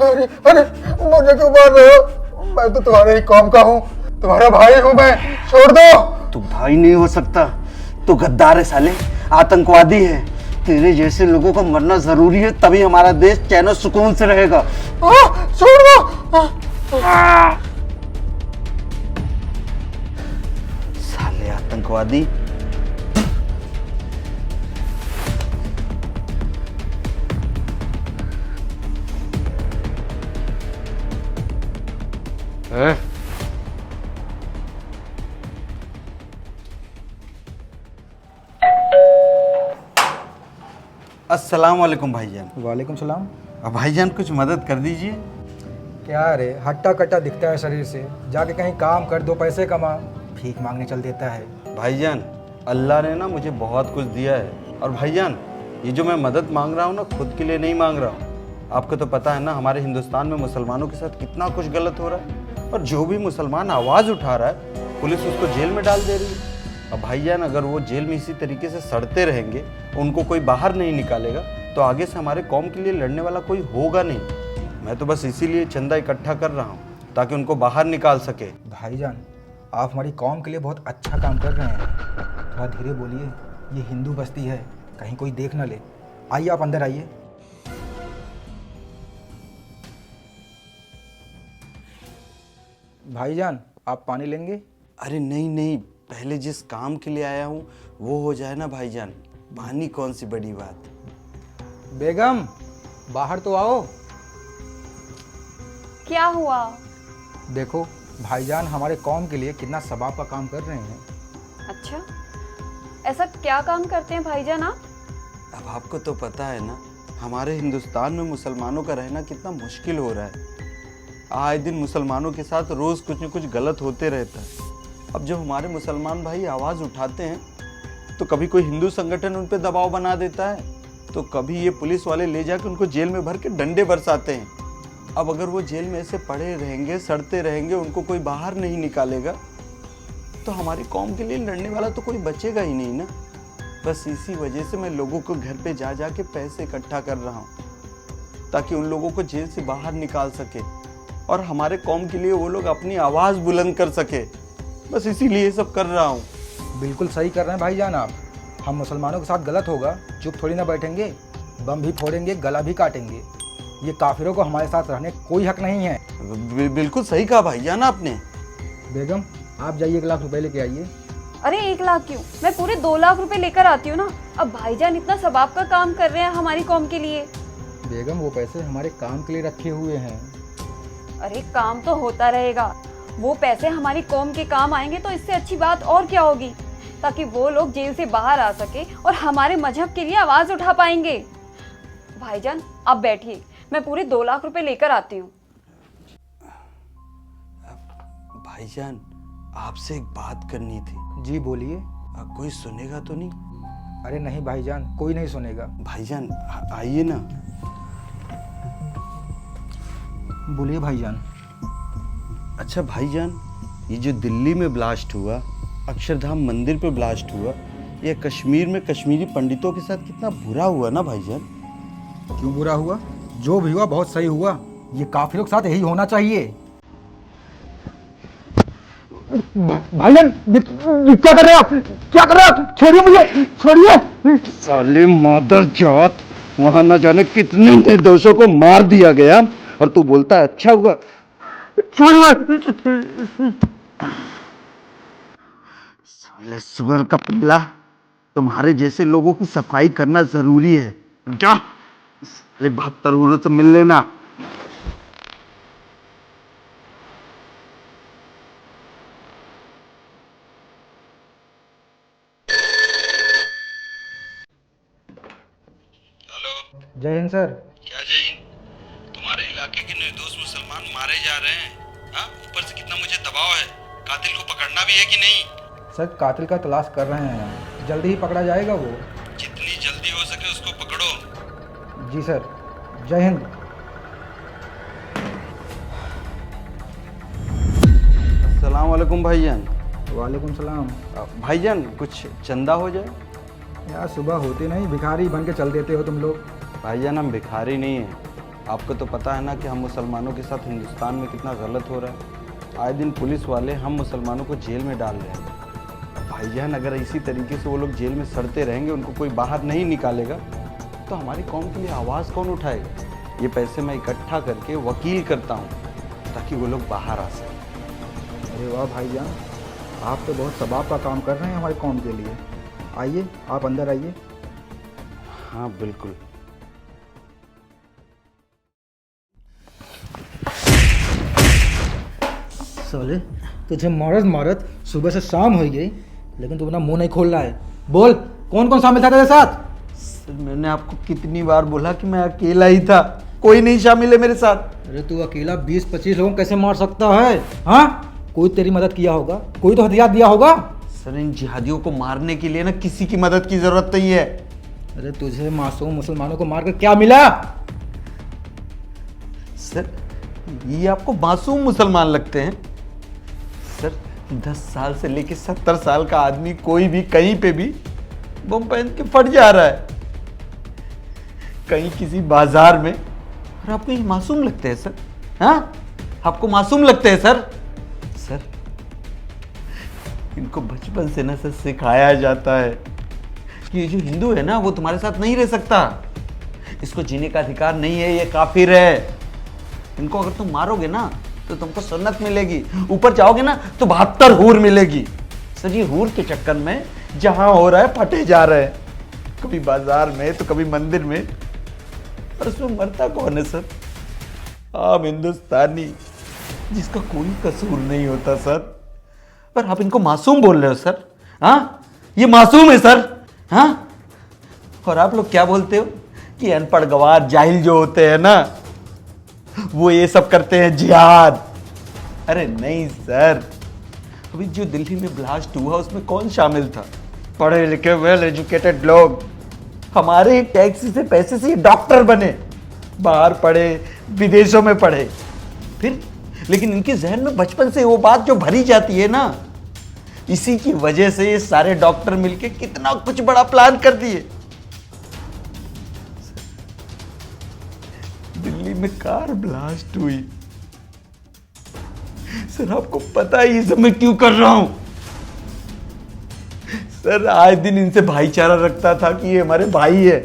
अरे अरे, मुझे क्यों मार रहे हो? मैं तो तुम्हारे ही कौम का हूँ, तुम्हारा भाई हूँ मैं, छोड़ दो। तू भाई नहीं हो सकता, तू गद्दार है साले, आतंकवादी है। तेरे जैसे लोगों का मरना जरूरी है, तभी हमारा देश चैन और सुकून से रहेगा। छोड़ दो। साले आतंकवादी। अस्सलाम वालेकुम भाईजान। वालेकुम सलाम। अब भाईजान कुछ मदद कर दीजिए। क्या रे, हट्टा कट्टा दिखता है शरीर से, जाके कहीं काम कर, 2 पैसे कमा, भीख मांगने चल देता है। भाईजान अल्लाह ने ना मुझे बहुत कुछ दिया है, और भाईजान ये जो मैं मदद मांग रहा हूँ ना, खुद के लिए नहीं मांग रहा हूँ। आपको तो पता है ना, हमारे हिंदुस्तान में मुसलमानों के साथ कितना कुछ गलत हो रहा है, और जो भी मुसलमान आवाज़ उठा रहा है पुलिस उसको जेल में डाल दे रही है। अब भाईजान अगर वो जेल में इसी तरीके से सड़ते रहेंगे, उनको कोई बाहर नहीं निकालेगा, तो आगे से हमारे कौम के लिए लड़ने वाला कोई होगा नहीं। मैं तो बस इसीलिए चंदा इकट्ठा कर रहा हूँ ताकि उनको बाहर निकाल सके। भाईजान, आप हमारी कौम के लिए बहुत अच्छा काम कर रहे हैं, थोड़ा धीरे बोलिए, ये हिंदू बस्ती है, कहीं कोई देख ना ले। आइए, आप अंदर आइए। भाईजान, आप पानी लेंगे? अरे नहीं नहीं, पहले जिस काम के लिए आया हूँ वो हो जाए ना भाईजान, पानी कौन सी बड़ी बात। बेगम, बाहर तो आओ। क्या हुआ? देखो, भाईजान हमारे कौम के लिए कितना सवाब का काम कर रहे हैं। अच्छा, ऐसा क्या काम करते हैं भाईजान आप? अब आपको तो पता है ना, हमारे हिंदुस्तान में मुसलमानों का रहना कितना मुश्किल हो रहा है। आए दिन मुसलमानों के साथ रोज़ कुछ न कुछ गलत होते रहता है। अब जब हमारे मुसलमान भाई आवाज़ उठाते हैं तो कभी कोई हिंदू संगठन उन पर दबाव बना देता है, तो कभी ये पुलिस वाले ले जाकर उनको जेल में भर के डंडे बरसाते हैं। अब अगर वो जेल में ऐसे पड़े रहेंगे, सड़ते रहेंगे, उनको कोई बाहर नहीं निकालेगा, तो हमारी कौम के लिए लड़ने वाला तो कोई बचेगा ही नहीं ना। बस इसी वजह से मैं लोगों को घर पे जा जा के पैसे इकट्ठा कर रहा हूँ, ताकि उन लोगों को जेल से बाहर निकाल सके और हमारे कौम के लिए वो लोग अपनी आवाज़ बुलंद कर सके। बस इसीलिए ये सब कर रहा हूँ। बिल्कुल सही कर रहे हैं भाईजान आप। हम मुसलमानों के साथ गलत होगा, चुप थोड़ी ना बैठेंगे, बम भी फोड़ेंगे, गला भी काटेंगे। ये काफिरों को हमारे साथ रहने कोई हक नहीं है। बिल्कुल सही कहा भाईजान आपने। बेगम, आप जाइए 1 लाख रुपए लेके आइए। अरे 1 लाख क्यों, मैं पूरे 2 लाख रुपए लेकर आती हूँ ना। अब भाईजान इतना सवाब का काम कर रहे हैं हमारी कौम के लिए। बेगम, वो पैसे हमारे काम के लिए रखे हुए हैं। अरे काम तो होता रहेगा, वो पैसे हमारी कौम के काम आएंगे तो इससे अच्छी बात और क्या होगी, ताकि वो लोग जेल से बाहर आ सके और हमारे मजहब के लिए आवाज उठा पाएंगे। भाईजान आप बैठिए, मैं पूरे 2 लाख रुपए लेकर आती हूँ। भाईजान आपसे एक बात करनी थी। जी बोलिए। कोई सुनेगा तो नहीं? अरे नहीं भाईजान, कोई नहीं सुनेगा। भाईजान आइए ना। बोलिए भाईजान। अच्छा भाईजान, ये जो दिल्ली में ब्लास्ट हुआ, अक्षरधाम मंदिर पे ब्लास्ट हुआ, ये कश्मीर में कश्मीरी पंडितों के साथ कितना बुरा हुआ ना भाईजान। क्यों बुरा हुआ? जो भी हुआ बहुत सही हुआ। ये काफिरों के साथ यही होना चाहिए। भाईजान, क्या कर रहे हो आप? क्या कर रहे हो आप? छोड़िए मुझे, छोड़िए। साले मादर जात, वहां न जाने कितने निर्दोषों को मार दिया गया और तू बोलता है अच्छा हुआ। साले सुअर का पिल्ला, तुम्हारे जैसे लोगों की सफाई करना जरूरी है। क्या? साले 72 से मिल लेना। जय हिंद सर। क्या जय हिंद? तुम्हारे इलाके के निर्दोष मुसलमान मारे जा रहे हैं। हाँ, ऊपर से कितना मुझे दबाव है, कातिल को पकड़ना भी है कि नहीं? सर, कातिल का तलाश कर रहे हैं, जल्दी ही पकड़ा जाएगा वो। जितनी जल्दी हो सके उसको पकड़ो। जी सर। जय हिंद। अस्सलाम वालेकुम भाईजान। वालेकुम सलाम। भाईजान कुछ चंदा हो जाए। यार, सुबह होते नहीं भिखारी बन के चल देते हो तुम लोग। भाईजान हम भिखारी नहीं हैं, आपको तो पता है ना कि हम मुसलमानों के साथ हिंदुस्तान में कितना गलत हो रहा है। आए दिन पुलिस वाले हम मुसलमानों को जेल में डाल रहे हैं। अब भाईजान अगर इसी तरीके से वो लोग जेल में सड़ते रहेंगे, उनको कोई बाहर नहीं निकालेगा, तो हमारी कौम के लिए आवाज़ कौन उठाएगा? ये पैसे मैं इकट्ठा करके वकील करता हूँ ताकि वो लोग बाहर आ सकें। अरे वाह भाईजान, आप तो बहुत सबाब का काम कर रहे हैं हमारी कौम के लिए। आइए, आप अंदर आइए। हाँ बिल्कुल। साले, तुझे मारत मारत सुबह से शाम हो गई, लेकिन तू अपना मुंह नहीं खोल रहा है। बोल, कौन कौन शामिल था तेरे साथ? सर मैंने आपको कितनी बार बोला कि मैं अकेला ही था, कोई नहीं शामिल है मेरे साथ। अरे तू अकेला 20-25 लोगों को कैसे मार सकता है? हाँ, कोई तेरी मदद किया होगा, कोई तो हथियार दिया होगा। सर इन जिहादियों को मारने के लिए ना किसी की मदद की जरूरत नहीं है। अरे तुझे मासूम मुसलमानों को मारकर क्या मिला? सर ये आपको मासूम मुसलमान लगते हैं? सर 10 साल से लेकर 70 साल का आदमी कोई भी कहीं पे भी बम पहन के फट जा रहा है, कहीं किसी बाजार में, और आपको ये मासूम लगते हैं सर? हाँ, आपको मासूम लगते हैं सर? सर इनको बचपन से ना सर सिखाया जाता है कि ये जो हिंदू है ना वो तुम्हारे साथ नहीं रह सकता, इसको जीने का अधिकार नहीं है, ये काफिर है। इनको अगर तुम मारोगे ना तो तुमको सन्नत मिलेगी, ऊपर जाओगे ना तो 72 हूर मिलेगी। सर ये हूर के चक्कर में जहां हो रहा है फटे जा रहे हैं, कभी बाजार में तो कभी मंदिर में, और उसमें मरता कौन है सर? आम हिंदुस्तानी जिसका कोई कसूर नहीं होता सर, पर आप इनको मासूम बोल रहे हो सर? हाँ, ये मासूम है सर। हाँ, और आप लोग क्या बोलते हो कि अनपढ़ गवार जाहिल जो होते हैं ना वो ये सब करते हैं जिहाद। अरे नहीं सर, अभी जो दिल्ली में ब्लास्ट हुआ उसमें कौन शामिल था? पढ़े लिखे वेल एजुकेटेड लोग, हमारे टैक्स से पैसे से डॉक्टर बने, बाहर पढ़े, विदेशों में पढ़े, फिर लेकिन इनके जहन में बचपन से वो बात जो भरी जाती है ना, इसी की वजह से ये सारे डॉक्टर मिलके कितना कुछ बड़ा प्लान कर दिए। दिल्ली में कार ब्लास्ट हुई, सर आपको पता है ये सब मैं क्यों कर रहा हूं? सर आए दिन इनसे भाईचारा रखता था कि ये हमारे भाई है,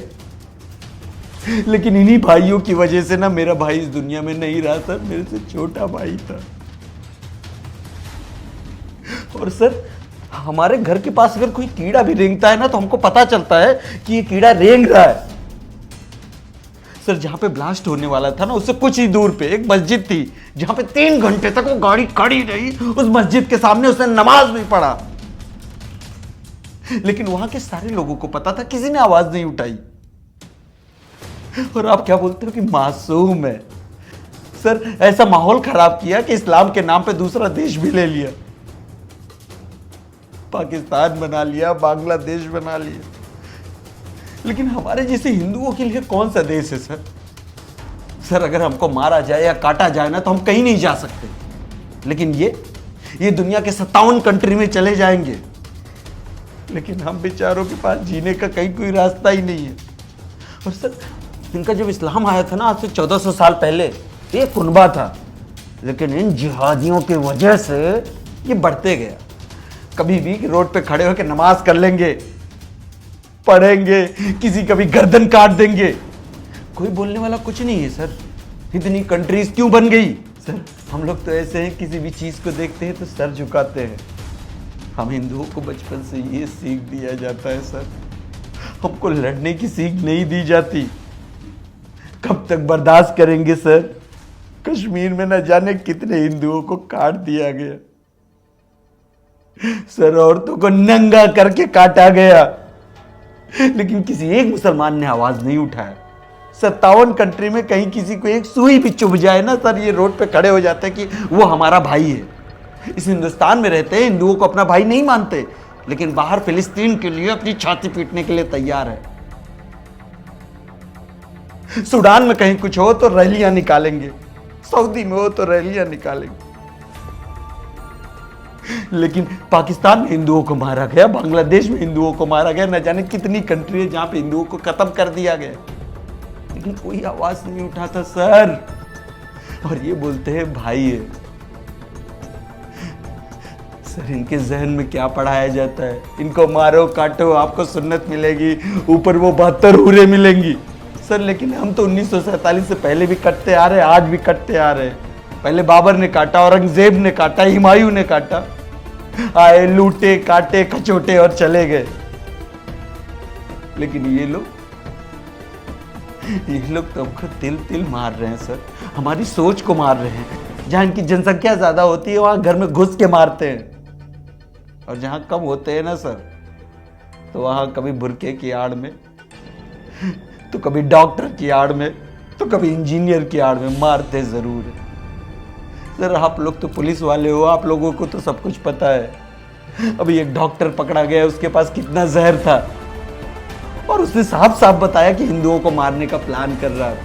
लेकिन इन्हीं भाइयों की वजह से ना मेरा भाई इस दुनिया में नहीं रहा सर, मेरे से छोटा भाई था। और सर हमारे घर के पास अगर कोई कीड़ा भी रेंगता है ना तो हमको पता चलता है कि ये कीड़ा रेंग रहा है। सर जहां पे ब्लास्ट होने वाला था ना उससे कुछ ही दूर पे एक मस्जिद थी जहां पे 3 घंटे तक वो गाड़ी खड़ी रही, उस मस्जिद के सामने उसने नमाज नहीं पढ़ा, लेकिन वहां के सारे लोगों को पता था, किसी ने आवाज नहीं उठाई। और आप क्या बोलते हो कि मासूम है? सर ऐसा माहौल खराब किया कि इस्लाम के नाम पे दूसरा देश भी ले लिया, पाकिस्तान बना लिया, बांग्लादेश बना लिया, लेकिन हमारे जैसे हिंदुओं के लिए कौन सा देश है सर? सर अगर हमको मारा जाए या काटा जाए ना तो हम कहीं नहीं जा सकते, लेकिन ये दुनिया के 57 कंट्री में चले जाएंगे, लेकिन हम बेचारों के पास जीने का कहीं कोई रास्ता ही नहीं है। और सर इनका जब इस्लाम आया था ना आज से 1400 साल पहले, ये कुनबा था, लेकिन इन जिहादियों की वजह से ये बढ़ते गया। कभी भी रोड पे खड़े होकर नमाज कर लेंगे, पढ़ेंगे, किसी कभी गर्दन काट देंगे, कोई बोलने वाला कुछ नहीं है सर। इतनी कंट्रीज क्यों बन गई? सर हम लोग तो ऐसे हैं, किसी भी चीज को देखते हैं तो सर झुकाते हैं। हम हिंदुओं को बचपन से ये सीख दिया जाता है सर, हमको लड़ने की सीख नहीं दी जाती। कब तक बर्दाश्त करेंगे सर? कश्मीर में न जाने कितने हिंदुओं को काट दिया गया सर, औरतों को नंगा करके काटा गया, लेकिन किसी एक मुसलमान ने आवाज नहीं उठाया। 57 कंट्री में कहीं किसी को एक सुई भी चुभ जाए ना सर, ये रोड पे खड़े हो जाते हैं कि वो हमारा भाई है। इस हिंदुस्तान में रहते हैं, हिंदुओं को अपना भाई नहीं मानते, लेकिन बाहर फिलिस्तीन के लिए अपनी छाती पीटने के लिए तैयार है। सूडान में कहीं कुछ हो तो रैलियां निकालेंगे, सऊदी में हो तो रैलियां निकालेंगे, लेकिन पाकिस्तान में हिंदुओं को मारा गया, बांग्लादेश में हिंदुओं को मारा गया, न जाने कितनी कंट्री है जहां पे हिंदुओं को खत्म कर दिया गया। लेकिन कोई आवाज नहीं उठाता सर। और ये बोलते हैं भाई है। सर इनके जहन में क्या पढ़ाया जाता है? इनको मारो काटो आपको सुन्नत मिलेगी, ऊपर वो 72 हूरें मिलेंगी। सर लेकिन हम तो 1947 से पहले भी कटते आ रहे हैं, आज भी कटते आ रहे हैं। पहले बाबर ने काटा, औरंगजेब ने काटा, हुमायूं ने काटा, आए लूटे काटे कचोटे और चले गए। लेकिन ये लोग तो हमको तिल तिल मार रहे हैं सर, हमारी सोच को मार रहे हैं। जहां इनकी जनसंख्या ज्यादा होती है वहां घर में घुस के मारते हैं, और जहां कम होते हैं ना सर, तो वहां कभी बुरके की आड़ में, तो कभी डॉक्टर की आड़ में, तो कभी इंजीनियर की आड़ में मारते जरूर है। सर आप लोग तो पुलिस वाले हो, आप लोगों को तो सब कुछ पता है। अभी एक डॉक्टर पकड़ा गया, उसके पास कितना जहर था, और उसने साफ साफ बताया कि हिंदुओं को मारने का प्लान कर रहा है।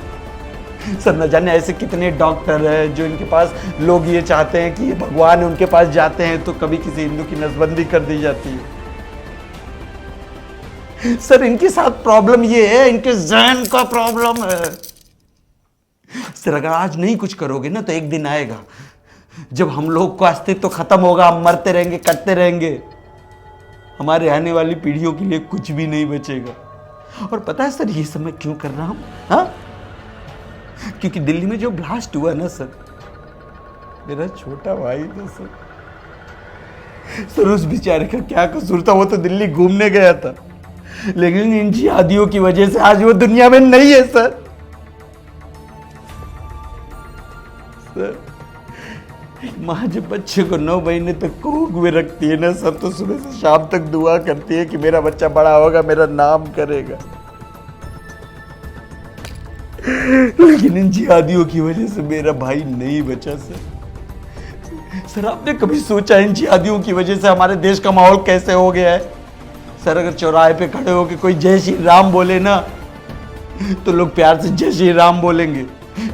सर न जाने ऐसे कितने डॉक्टर हैं जो इनके पास, लोग ये चाहते हैं कि ये भगवान है, उनके पास जाते हैं तो कभी किसी हिंदू की नसबंदी कर दी जाती है। सर इनके साथ प्रॉब्लम ये है, इनके जहन का प्रॉब्लम है। सर अगर आज नहीं कुछ करोगे ना तो एक दिन आएगा जब हम लोग का अस्तित्व खत्म होगा, हम मरते रहेंगे, कटते रहेंगे, हमारे आने वाली पीढ़ियों के लिए कुछ भी नहीं बचेगा। और पता है सर ये सब मैं क्यों कर रहा हूं? हाँ, क्योंकि दिल्ली में जो ब्लास्ट हुआ ना सर, मेरा छोटा भाई था सर उस बेचारे का क्या कसूर था? वो तो दिल्ली घूमने गया था, लेकिन इन जिहादियों की वजह से आज वो दुनिया में नहीं है सर। माँ जब बच्चे को 9 महीने तक कोख में रखती है ना सर, तो सुबह से शाम तक दुआ करती है कि मेरा बच्चा बड़ा होगा, मेरा नाम करेगा। लेकिन इन जिहादियों की वजह से मेरा भाई नहीं बचा सर। सर आपने कभी सोचा इन जिहादियों की वजह से हमारे देश का माहौल कैसे हो गया है? सर अगर चौराहे पे खड़े होकर कोई जय श्री राम बोले ना, तो लोग प्यार से जय श्री राम बोलेंगे,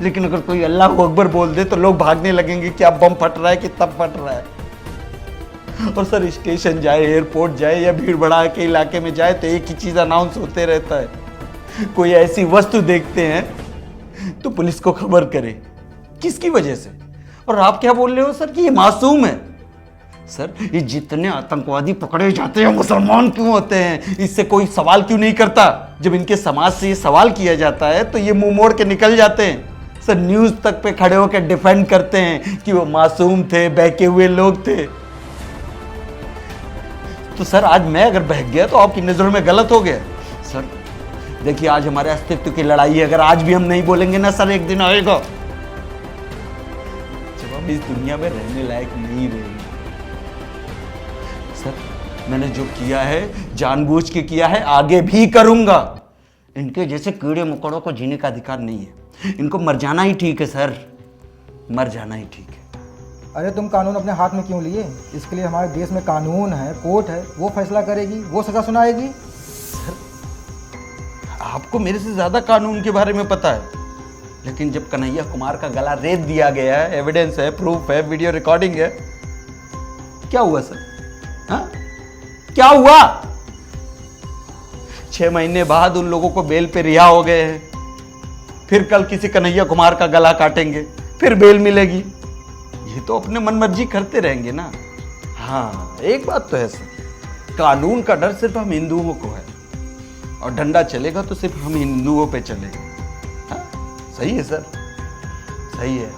लेकिन अगर कोई अल्लाह अकबर बोल दे तो लोग भागने लगेंगे कि अब बम फट रहा है कि तब फट रहा है। और सर स्टेशन जाए, एयरपोर्ट जाए या भीड़ भड़ा के इलाके में जाए तो एक ही चीज अनाउंस होते रहता है, कोई ऐसी वस्तु देखते हैं तो पुलिस को खबर करे। किसकी वजह से? और आप क्या बोल रहे हो सर कि ये मासूम है? सर ये जितने आतंकवादी पकड़े जाते हैं मुसलमान क्यों होते हैं, इससे कोई सवाल क्यों नहीं करता? जब इनके समाज से ये सवाल किया जाता है तो ये मुंह मोड़ के निकल जाते हैं। सर न्यूज तक पे खड़े होकर डिफेंड करते हैं कि वो मासूम थे, बहके हुए लोग थे। तो सर आज मैं अगर बहक गया तो आपकी नजरों में गलत हो गया? सर देखिए आज हमारे अस्तित्व की लड़ाई है, अगर आज भी हम नहीं बोलेंगे ना सर, एक दिन आएगा जब हम इस दुनिया में रहने लायक नहीं रहेंगे। सर मैंने जो किया है जानबूझ के किया है, आगे भी करूंगा। इनके जैसे कीड़े मकोड़ों को जीने का अधिकार नहीं है, इनको मर जाना ही ठीक है सर, मर जाना ही ठीक है। अरे तुम कानून अपने हाथ में क्यों लिए? इसके लिए हमारे देश में कानून है, कोर्ट है, वो फैसला करेगी, वो सजा सुनाएगी। सर आपको मेरे से ज्यादा कानून के बारे में पता है, लेकिन जब कन्हैया कुमार का गला रेत दिया गया है, एविडेंस है, प्रूफ है, वीडियो रिकॉर्डिंग है, क्या हुआ सर? हाँ क्या हुआ? 6 महीने बाद उन लोगों को बेल पे रिहा हो गए हैं, फिर कल किसी कन्हैया कुमार का गला काटेंगे, फिर बेल मिलेगी। ये तो अपने मन मर्जी करते रहेंगे ना। हाँ एक बात तो है सर, कानून का डर सिर्फ हम हिंदुओं को है, और डंडा चलेगा तो सिर्फ हम हिंदुओं पे चलेगा। हाँ सही है सर, सही है।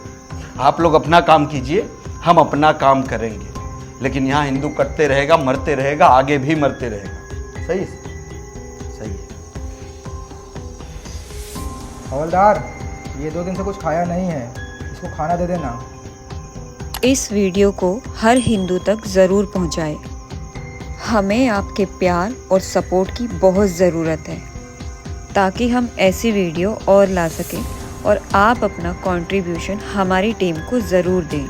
आप लोग अपना काम कीजिए, हम अपना काम करेंगे, लेकिन यहाँ हिंदू कटते रहेगा, मरते रहेगा, आगे भी मरते रहेगा। सही है, सही है। हवलदार ये 2 दिन से कुछ खाया नहीं है, इसको खाना दे देना। इस वीडियो को हर हिंदू तक ज़रूर पहुंचाएं। हमें आपके प्यार और सपोर्ट की बहुत ज़रूरत है, ताकि हम ऐसी वीडियो और ला सकें, और आप अपना कंट्रीब्यूशन हमारी टीम को ज़रूर दें।